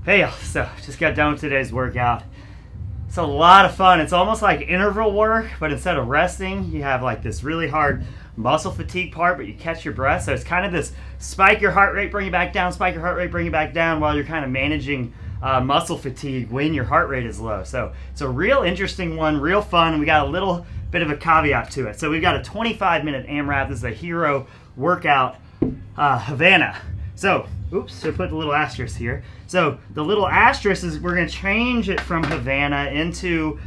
Hey, so just got done with today's workout. It's a lot of fun. It's almost like interval work, but instead of resting, you have like this really hard muscle fatigue part, but you catch your breath. So it's kind of this spike your heart rate, bring it back down, spike your heart rate, bring it back down while you're kind of managing muscle fatigue when your heart rate is low. So it's a real interesting one, real fun, and we got a little bit of a caveat to it. So we've got a 25-minute AMRAP. This is a hero workout, Havana. So, oops, so put the little asterisk here. So the little asterisk is we're going to change it from Havana into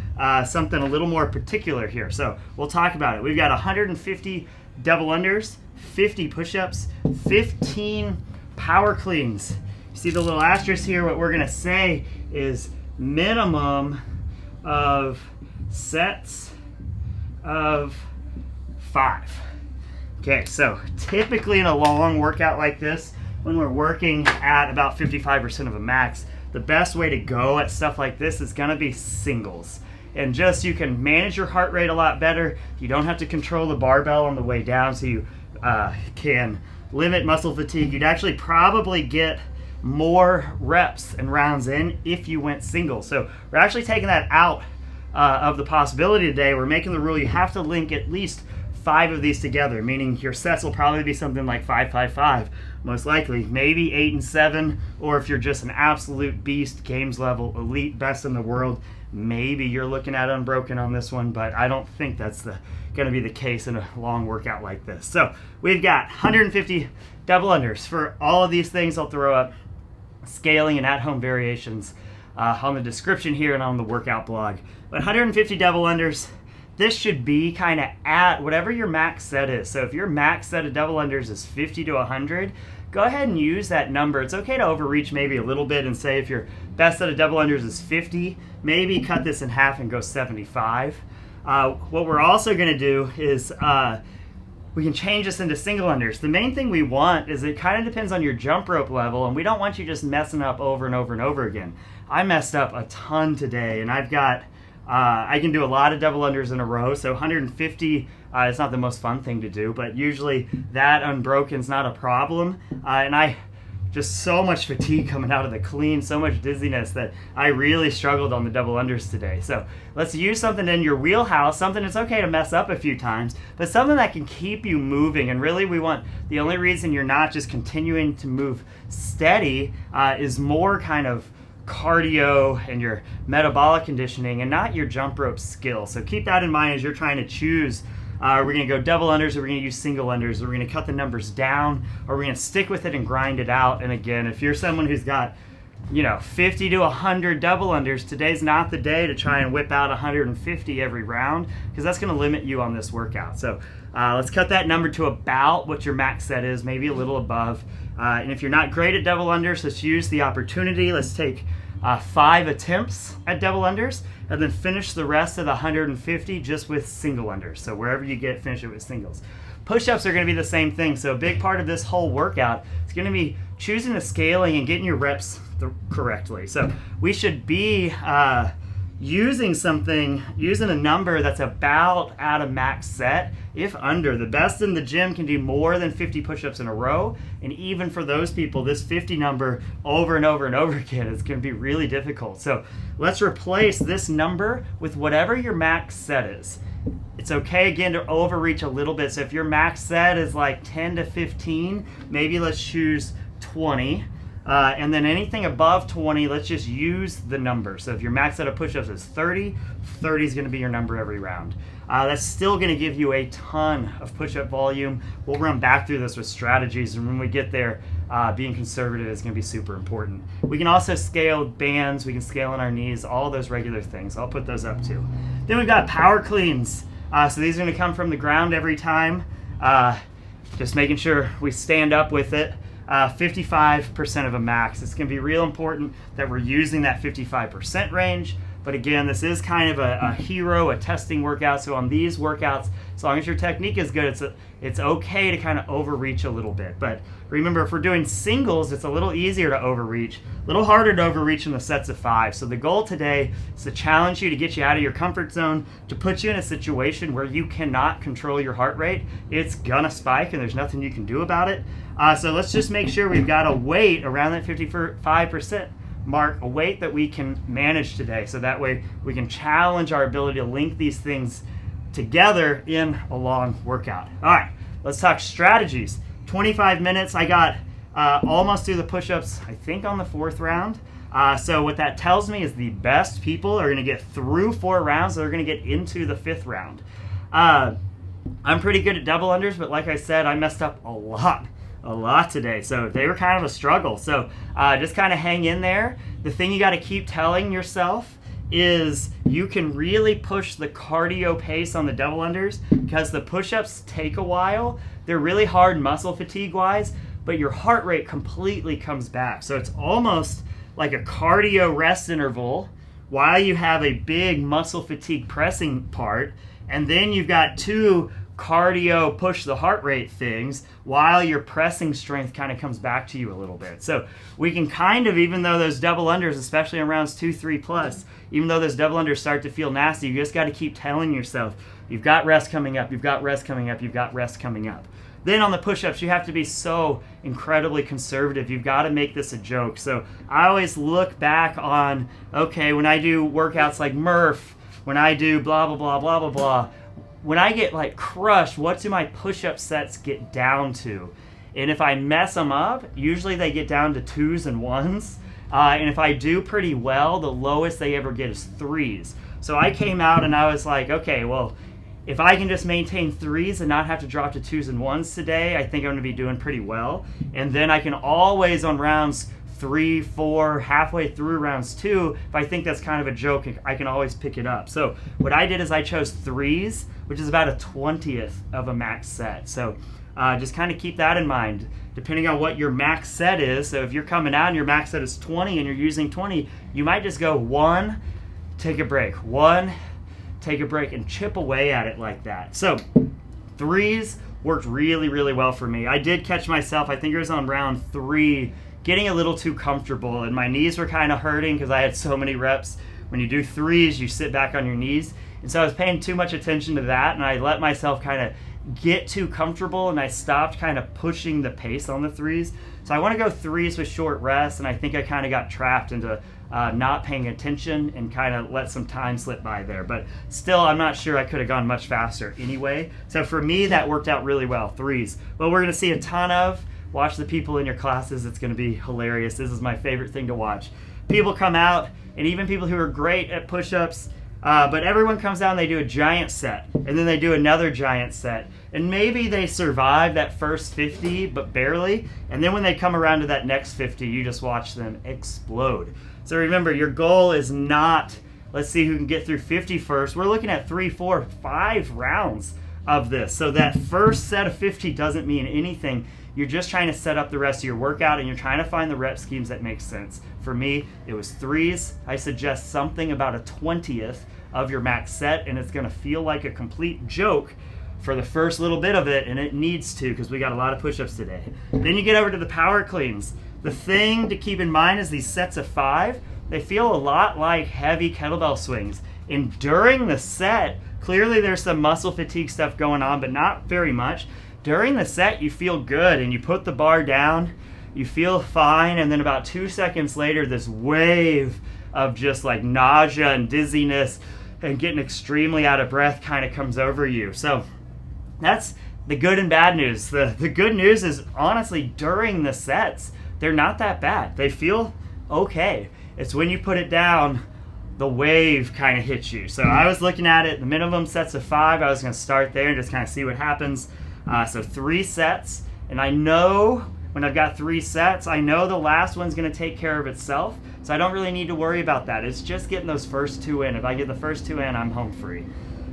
something a little more particular here. So we'll talk about it. We've got 150 double unders, 50 push-ups, 15 power cleans. You see the little asterisk here? What we're going to say is minimum of sets of 5. Okay, so typically in a long workout like this, when we're working at about 55% of a max, the best way to go at stuff like this is gonna be singles. And just you can manage your heart rate a lot better. You don't have to control the barbell on the way down, so you can limit muscle fatigue. You'd actually probably get more reps and rounds in if you went singles. So we're actually taking that out of the possibility today. We're making the rule you have to link at least 5 of these together, meaning your sets will probably be something like 5-5-5, most likely, maybe 8 and 7, or if you're just an absolute beast, games level, elite, best in the world, maybe you're looking at Unbroken on this one, but I don't think that's going to be the case in a long workout like this. So we've got 150 double unders. For all of these things, I'll throw up scaling and at-home variations on the description here and on the workout blog. But 150 double unders. This should be kind of at whatever your max set is. So if your max set of double unders is 50 to 100, go ahead and use that number. It's okay to overreach maybe a little bit and say if your best set of double unders is 50, maybe cut this in half and go 75. What we're also going to do is we can change this into single unders. The main thing we want is it kind of depends on your jump rope level, and we don't want you just messing up over and over and over again. I messed up a ton today, and I've got I can do a lot of double unders in a row, so 150 is not the most fun thing to do, but usually that Unbroken is not a problem. And I just so much fatigue coming out of the clean, so much dizziness that I really struggled on the double unders today. So let's use something in your wheelhouse, something that's okay to mess up a few times, but something that can keep you moving. And really we want, the only reason you're not just continuing to move steady is more kind of cardio and your metabolic conditioning and not your jump rope skill. So keep that in mind as you're trying to choose. We're going to go double unders, or we're going to use single unders, or we're going to cut the numbers down, or we're going to stick with it and grind it out. And again, if you're someone who's got 50 to 100 double unders, today's not the day to try and whip out 150 every round, because that's going to limit you on this workout. So let's cut that number to about what your max set is, maybe a little above. And if you're not great at double unders, let's use the opportunity. Let's take 5 attempts at double unders, and then finish the rest of the 150 just with single unders. So wherever you get, finish it with singles. Push-ups are going to be the same thing. So a big part of this whole workout is going to be choosing the scaling and getting your reps correctly. So we should be using a number that's about at a max set, if under. The best in the gym can do more than 50 push-ups in a row, and even for those people, this 50 number over and over and over again is going to be really difficult. So let's replace this number with whatever your max set is. It's okay, again, to overreach a little bit. So if your max set is like 10 to 15, maybe let's choose 20. And then anything above 20, let's just use the number. So if your max set of push-ups is 30, 30 is going to be your number every round. That's still going to give you a ton of push-up volume. We'll run back through this with strategies, and when we get there, being conservative is going to be super important. We can also scale bands, we can scale in our knees, all those regular things. I'll put those up too. Then we've got power cleans. So these are going to come from the ground every time. Just making sure we stand up with it. 55% of a max. It's going to be real important that we're using that 55% range. But again, this is kind of a testing workout. So on these workouts, as long as your technique is good, it's okay to kind of overreach a little bit. But remember, if we're doing singles, it's a little easier to overreach, a little harder to overreach in the sets of 5. So the goal today is to challenge you, to get you out of your comfort zone, to put you in a situation where you cannot control your heart rate. It's gonna spike and there's nothing you can do about it. So let's just make sure we've got a weight around that 55% mark a weight that we can manage today, so that way we can challenge our ability to link these things together in a long workout. All right, let's talk strategies. 25 minutes. I got almost through the push-ups, I think, on the 4th round. So what that tells me is the best people are going to get through 4 rounds. They're going to get into the 5th round. I'm pretty good at double unders, but like I said, I messed up a lot today. So they were kind of a struggle. So just kind of hang in there. The thing you got to keep telling yourself is you can really push the cardio pace on the double unders because the push-ups take a while. They're really hard muscle fatigue wise, but your heart rate completely comes back. So it's almost like a cardio rest interval while you have a big muscle fatigue pressing part, and then you've got 2 cardio push the heart rate things while your pressing strength kind of comes back to you a little bit. So we can kind of, even though those double unders, especially in rounds 2, 3 plus, even though those double unders start to feel nasty, you just got to keep telling yourself, you've got rest coming up, you've got rest coming up, you've got rest coming up. Then on the push-ups, you have to be so incredibly conservative. You've got to make this a joke. So I always look back on, okay, when I do workouts like Murph, when I do blah, blah, blah, blah, blah, blah, when I get like crushed, what do my push-up sets get down to? And if I mess them up, usually they get down to 2s and 1s. And if I do pretty well, the lowest they ever get is 3s. So I came out and I was like, okay, well, if I can just maintain 3s and not have to drop to 2s and 1s today, I think I'm going to be doing pretty well. And then I can always on rounds 3, 4, halfway through rounds 2, if I think that's kind of a joke, I can always pick it up. So what I did is I chose 3s, which is about a 20th of a max set. So just kind of keep that in mind, depending on what your max set is. So if you're coming out and your max set is 20 and you're using 20, you might just go 1, take a break, 1, take a break, and chip away at it like that. So 3s worked really, really well for me. I did catch myself, I think it was on round 3, getting a little too comfortable, and my knees were kind of hurting because I had so many reps. When you do 3s, you sit back on your knees. And so I was paying too much attention to that, and I let myself kind of get too comfortable, and I stopped kind of pushing the pace on the 3s. So I want to go 3s with short rest, and I think I kind of got trapped into not paying attention and kind of let some time slip by there. But still, I'm not sure I could have gone much faster anyway. So for me, that worked out really well, 3s. But we're going to see a ton of. Watch the people in your classes. It's going to be hilarious. This is my favorite thing to watch. People come out, and even people who are great at push-ups, but everyone comes out and they do a giant set, and then they do another giant set. And maybe they survive that first 50, but barely. And then when they come around to that next 50, you just watch them explode. So remember, your goal is not, let's see who can get through 50 first. We're looking at 3, 4, 5 rounds of this. So that first set of 50 doesn't mean anything. You're just trying to set up the rest of your workout, and you're trying to find the rep schemes that make sense. For me, it was 3s. I suggest something about a 20th of your max set, and it's going to feel like a complete joke for the first little bit of it, and it needs to because we got a lot of push-ups today. Then you get over to the power cleans. The thing to keep in mind is these sets of 5, they feel a lot like heavy kettlebell swings. And during the set, clearly there's some muscle fatigue stuff going on, but not very much. During the set, you feel good, and you put the bar down, you feel fine, and then about 2 seconds later, this wave of just like nausea and dizziness and getting extremely out of breath kind of comes over you. So that's the good and bad news. The good news is, honestly, during the sets, they're not that bad. They feel okay. It's when you put it down, the wave kind of hits you. So I was looking at it, the minimum sets of 5, I was going to start there and just kind of see what happens. So 3 sets, and I know when I've got 3 sets, I know the last one's going to take care of itself, so I don't really need to worry about that. It's just getting those first 2 in. If I get the first 2 in, I'm home free.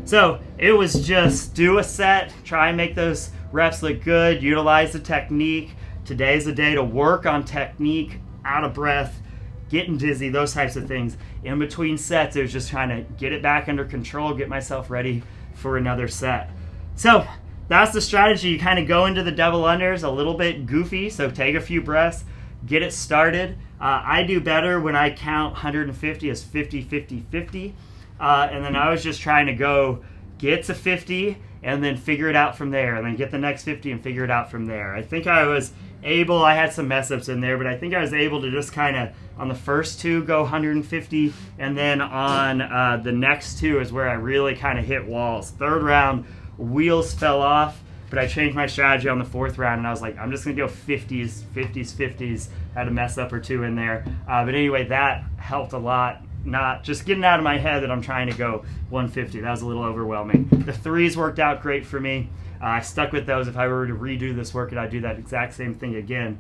So it was just do a set, try and make those reps look good, utilize the technique. Today's the day to work on technique, out of breath, getting dizzy, those types of things. In between sets, it was just trying to get it back under control, get myself ready for another set. So that's the strategy. You kind of go into the double unders a little bit goofy, so take a few breaths, get it started. I do better when I count 150 as 50, 50, 50. And then I was just trying to go get to 50 and then figure it out from there, and then get the next 50 and figure it out from there. I think I was I had some mess ups in there, but I think I was able to just kind of, on the first two, go 150, and then on the next two is where I really kind of hit walls. Third round, wheels fell off, but I changed my strategy on the fourth round, and I was like, I'm just going to go 50s. Had a mess up or two in there. But anyway, that helped a lot. Not just getting out of my head that I'm trying to go 150. That was a little overwhelming. The threes worked out great for me. I stuck with those. If I were to redo this workout, I'd do that exact same thing again.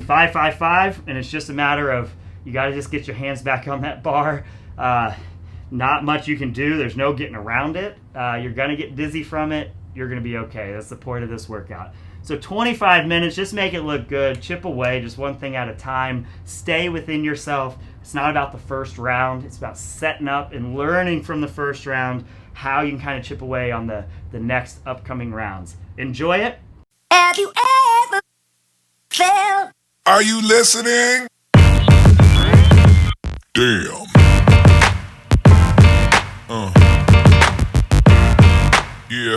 5, 5, 5, and it's just a matter of you got to just get your hands back on that bar. Not much you can do. There's no getting around it. You're going to get dizzy from it. You're going to be okay. That's the point of this workout. So 25 minutes, just make it look good. Chip away, just one thing at a time. Stay within yourself. It's not about the first round. It's about setting up and learning from the first round how you can kind of chip away on the next upcoming rounds. Enjoy it. Have you ever felt? Are you listening? Damn. Yeah.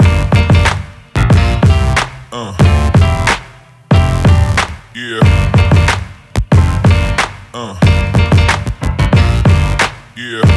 Yeah. Yeah.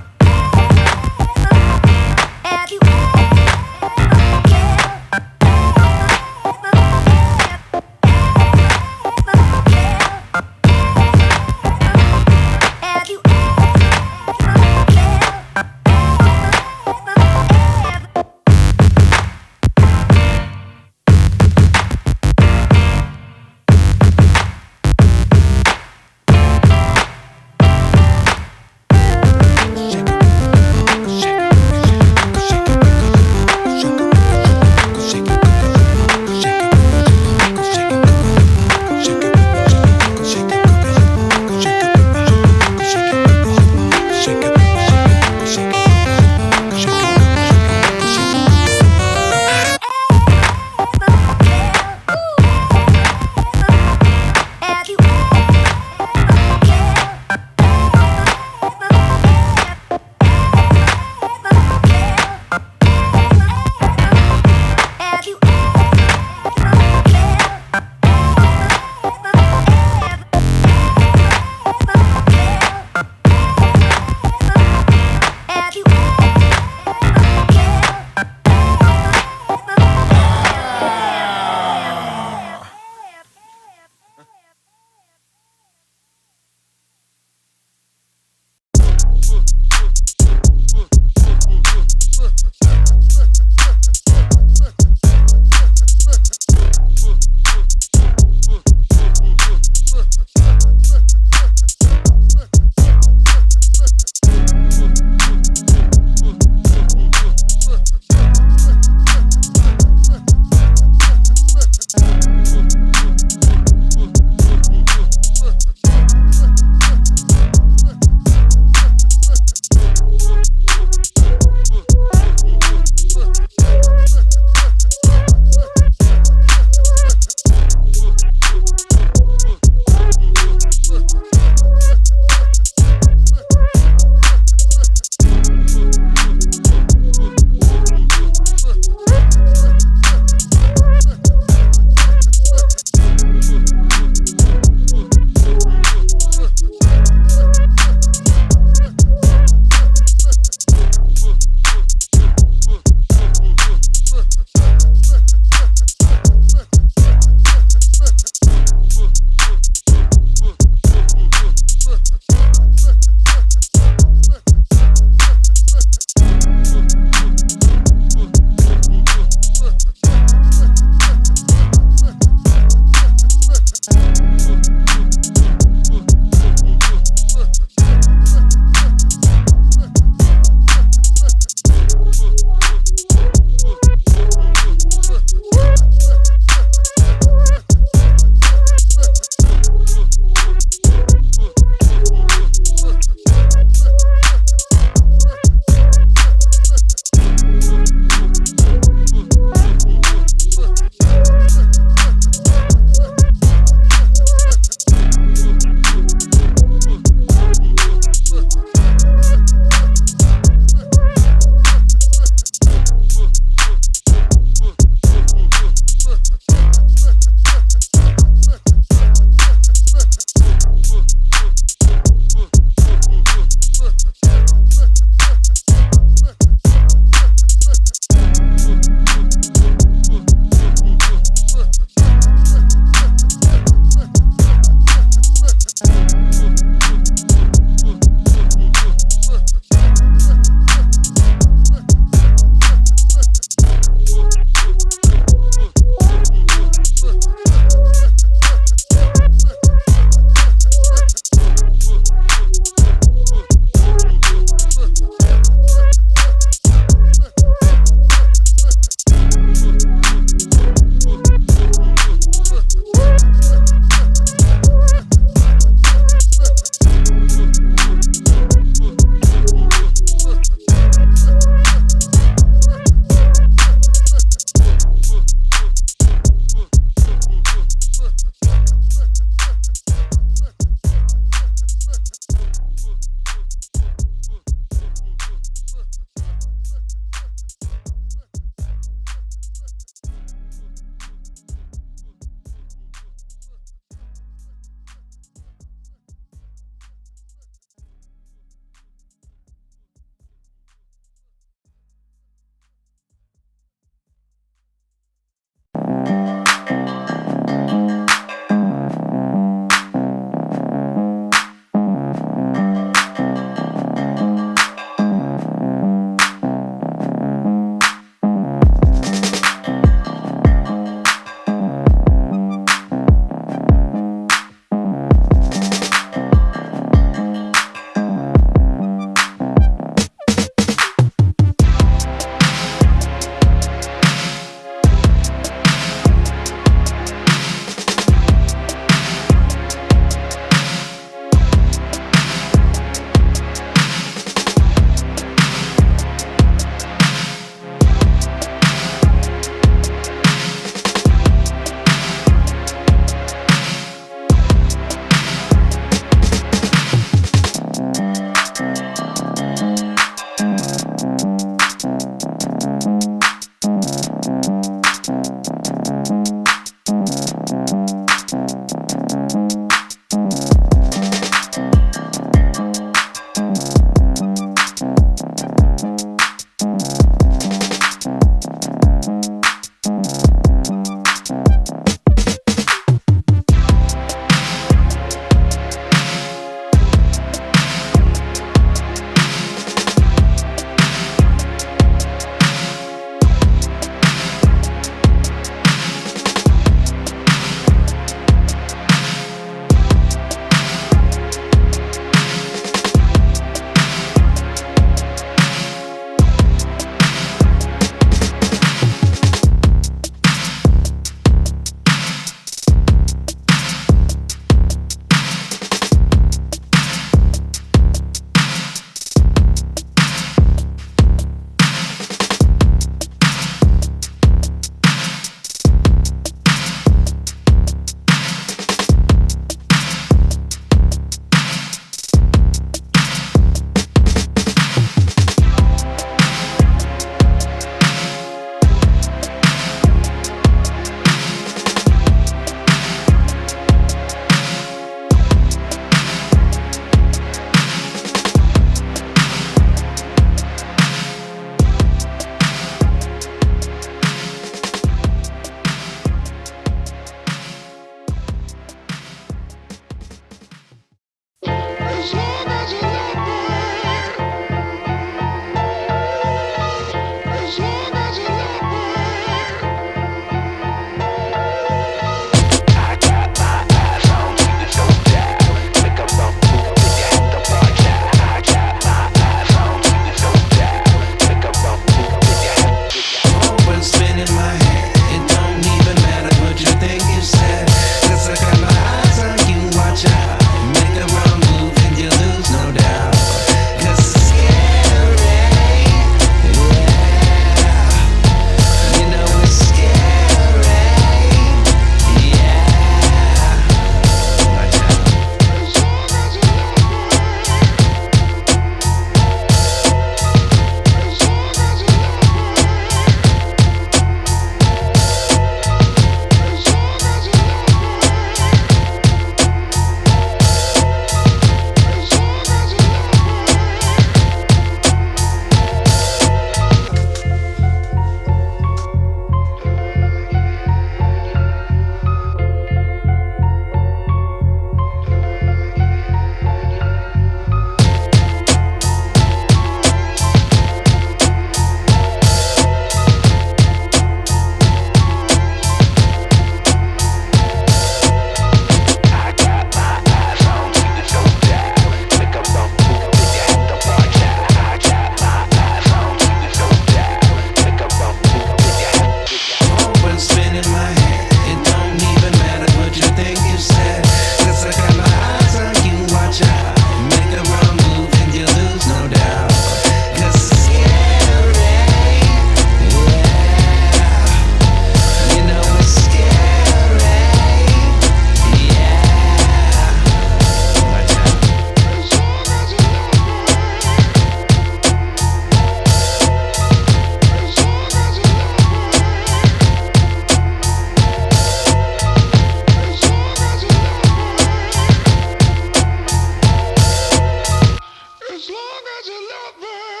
lover.